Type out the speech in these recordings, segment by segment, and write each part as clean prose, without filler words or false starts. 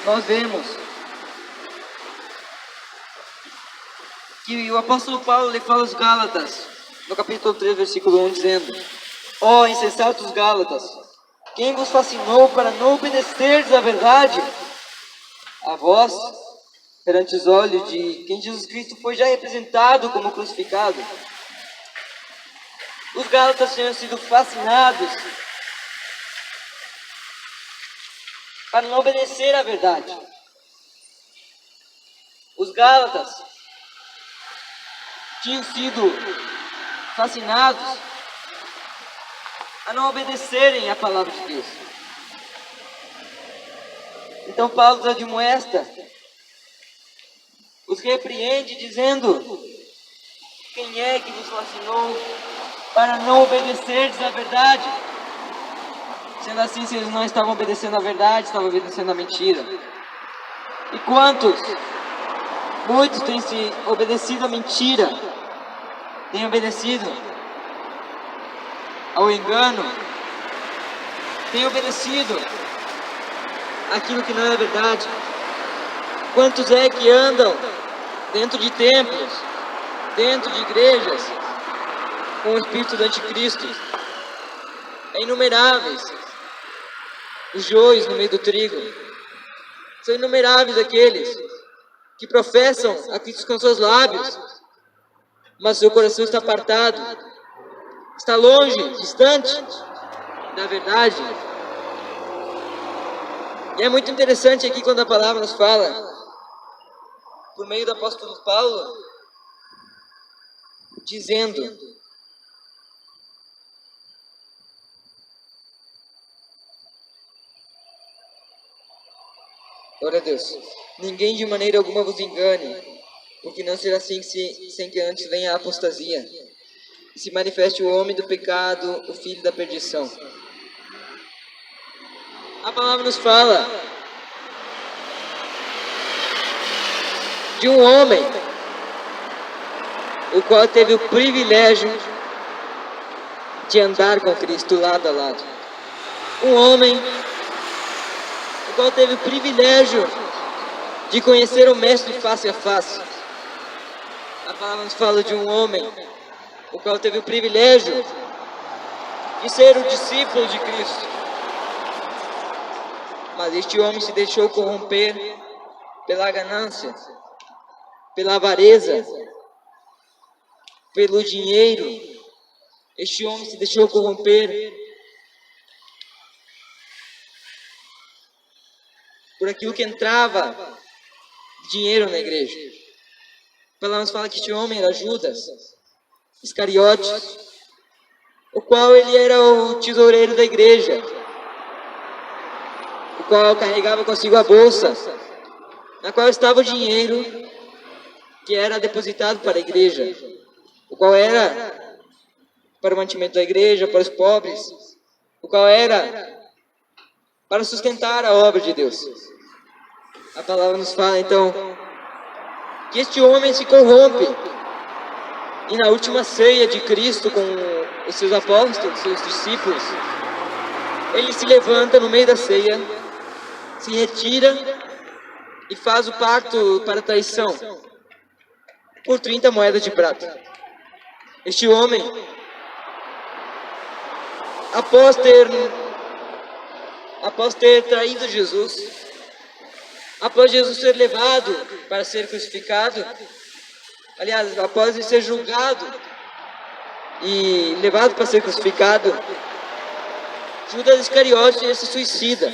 nós vemos que o apóstolo Paulo lhe fala aos Gálatas, no capítulo 3, versículo 1, dizendo: ó insensatos Gálatas, quem vos fascinou para não obedecerdes à verdade? A vós, perante os olhos de quem Jesus Cristo foi já representado como crucificado. Os Gálatas tinham sido fascinados para não obedecer à verdade. Os Gálatas tinham sido fascinados a não obedecerem à palavra de Deus. Então Paulo os admoesta, os repreende, dizendo: quem é que vos fascinou para não obedecerdes à verdade? Sendo assim, se eles não estavam obedecendo à verdade, estavam obedecendo à mentira. E quantos? Muitos têm se obedecido à mentira, têm obedecido ao engano, têm obedecido aquilo que não é verdade. Quantos é que andam dentro de templos, dentro de igrejas, com o espírito do anticristo? É inumeráveis os joios no meio do trigo. São inumeráveis aqueles que professam a Cristo com seus lábios, mas seu coração está apartado, está longe, distante da verdade. E é muito interessante aqui quando a palavra nos fala, por meio do apóstolo Paulo, dizendo: glória a Deus, ninguém de maneira alguma vos engane, porque não será assim sem que antes venha a apostasia, e se manifeste o homem do pecado, o filho da perdição. A palavra nos fala de um homem o qual teve o privilégio de andar com Cristo lado a lado. Um homem o qual teve o privilégio de conhecer o Mestre face a face. A palavra nos fala de um homem o qual teve o privilégio de ser o discípulo de Cristo. Mas este homem se deixou corromper pela ganância, pela avareza, pelo dinheiro. Este homem se deixou corromper por aquilo que entrava dinheiro na igreja. A palavra nos fala que este homem era Judas Iscariotes, o qual ele era o tesoureiro da igreja, o qual carregava consigo a bolsa, na qual estava o dinheiro que era depositado para a igreja, o qual era para o mantimento da igreja, para os pobres, o qual era para sustentar a obra de Deus. A palavra nos fala então que este homem se corrompe, e na última ceia de Cristo com os seus apóstolos, seus discípulos, ele se levanta no meio da ceia, se retira e faz o pacto para a traição por 30 moedas de prata. Este homem, após ter traído Jesus, após Jesus ser levado para ser crucificado, aliás, após ele ser julgado e levado para ser crucificado, Judas Iscariotes se suicida.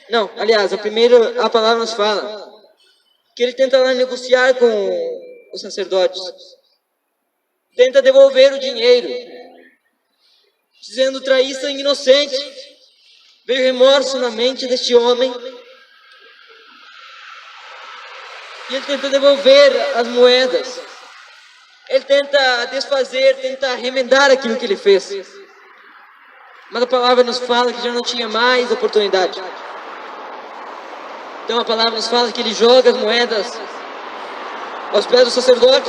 Não, aliás, a palavra nos fala que ele tenta lá negociar com os sacerdotes, tenta devolver o dinheiro, dizendo: traí sangue inocente. Veio remorso na mente deste homem, e ele tenta devolver as moedas, ele tenta desfazer, tenta remendar aquilo que ele fez, mas a palavra nos fala que já não tinha mais oportunidade. Então a palavra nos fala que ele joga as moedas aos pés do sacerdote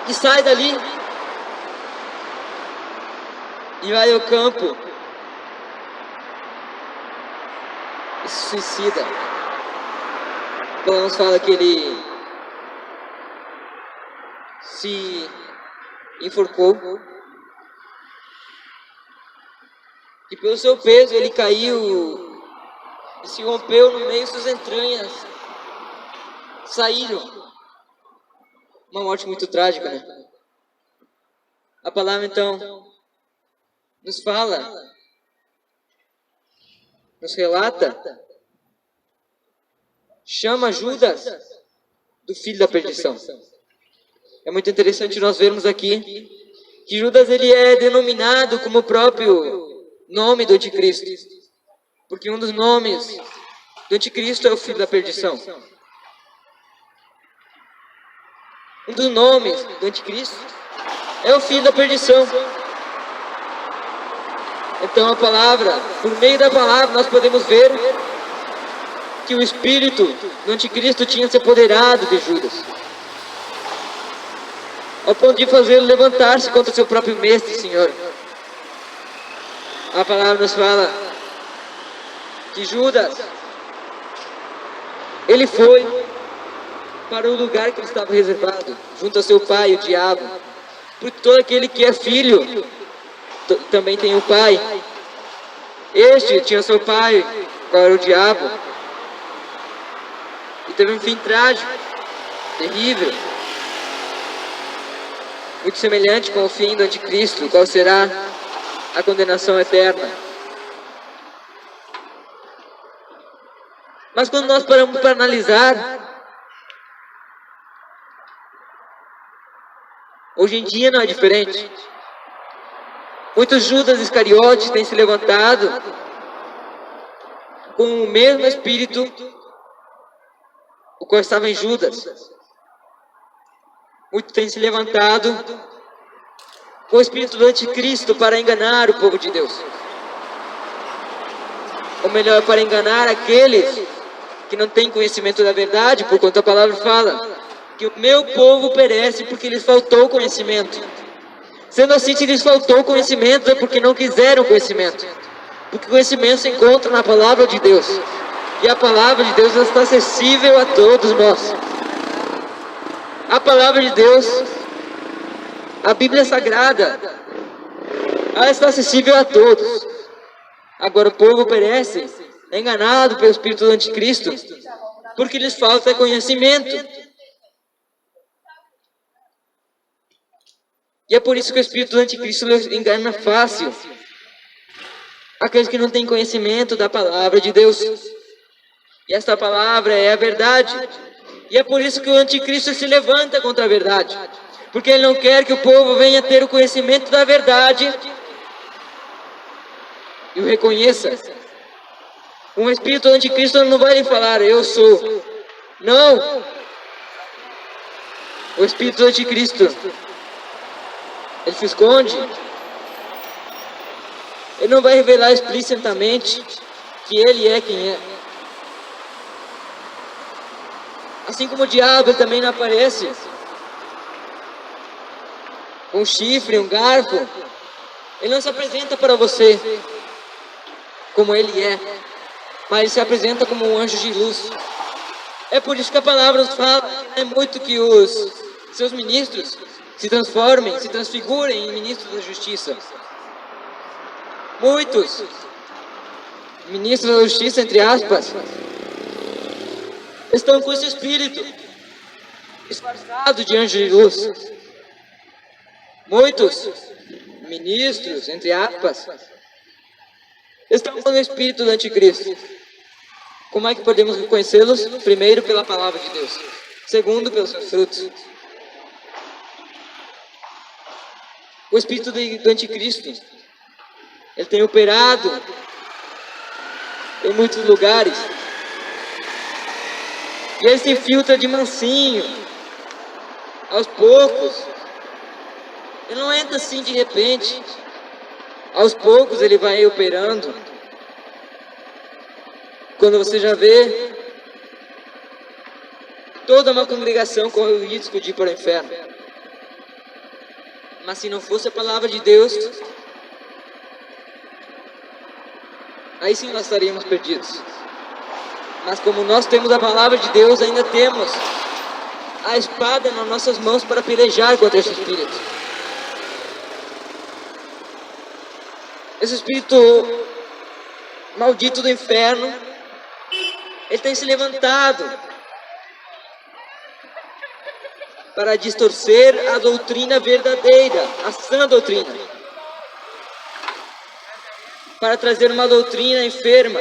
e sai dali e vai ao campo se suicida. Paulo nos fala que ele se enforcou e pelo seu peso ele caiu e se rompeu no meio de suas entranhas. Saíram. Uma morte muito trágica, né? A palavra então nos fala, nos relata, chama Judas do filho da perdição. É muito interessante nós vermos aqui que Judas ele é denominado como o próprio nome do anticristo, porque um dos nomes do anticristo é o filho da perdição. Um dos nomes do anticristo é o filho da perdição. Então a palavra, por meio da palavra nós podemos ver que o espírito do anticristo tinha se apoderado de Judas, ao ponto de fazê-lo levantar-se contra o seu próprio mestre, Senhor. A palavra nos fala que Judas, ele foi para o lugar que ele estava reservado, junto ao seu pai, o diabo. Porque todo aquele que é filho também tem o pai. Este tinha seu pai, qual era o diabo, e teve um fim trágico, terrível, muito semelhante com o fim do anticristo, qual será a condenação eterna. Mas quando nós paramos para analisar, hoje em dia não é diferente. Muitos Judas Iscariotes têm se levantado com o mesmo espírito o qual estava em Judas. Muitos têm se levantado com o espírito do anticristo para enganar o povo de Deus. Ou melhor, para enganar aqueles que não têm conhecimento da verdade, porquanto a palavra fala que o meu povo perece porque lhes faltou conhecimento. Sendo assim, se lhes faltou conhecimento, é porque não quiseram conhecimento. Porque o conhecimento se encontra na palavra de Deus. E a palavra de Deus está acessível a todos nós. A palavra de Deus, a Bíblia Sagrada, ela está acessível a todos. Agora o povo perece, é enganado pelo espírito do anticristo, porque lhes falta conhecimento. E é por isso que o espírito do anticristo engana fácil aqueles que não têm conhecimento da palavra de Deus. E esta palavra é a verdade. E é por isso que o anticristo se levanta contra a verdade. Porque ele não quer que o povo venha ter o conhecimento da verdade e o reconheça. Um espírito do anticristo não vai lhe falar, eu sou. Não. O espírito do anticristo, ele se esconde. Ele não vai revelar explicitamente que ele é quem é. Assim como o diabo, ele também não aparece com um chifre, um garfo. Ele não se apresenta para você como ele é, mas ele se apresenta como um anjo de luz. É por isso que a palavra nos fala, é muito que os seus ministros se transformem, se transfigurem em ministros da justiça. Muitos ministros da justiça, entre aspas, estão com esse espírito disfarçado de anjo de luz. Muitos ministros, entre aspas, estão com o espírito do anticristo. Como é que podemos reconhecê-los? Primeiro, pela palavra de Deus. Segundo, pelos seus frutos. O espírito do anticristo, ele tem operado em muitos lugares. E ele se infiltra de mansinho, aos poucos. Ele não entra assim de repente. Aos poucos ele vai operando. Quando você já vê, toda uma congregação corre o risco de ir para o inferno. Mas se não fosse a palavra de Deus, aí sim nós estaríamos perdidos. Mas como nós temos a palavra de Deus, ainda temos a espada nas nossas mãos para pelejar contra esse espírito. Esse espírito maldito do inferno, ele tem se levantado para distorcer a doutrina verdadeira, a sã doutrina, para trazer uma doutrina enferma,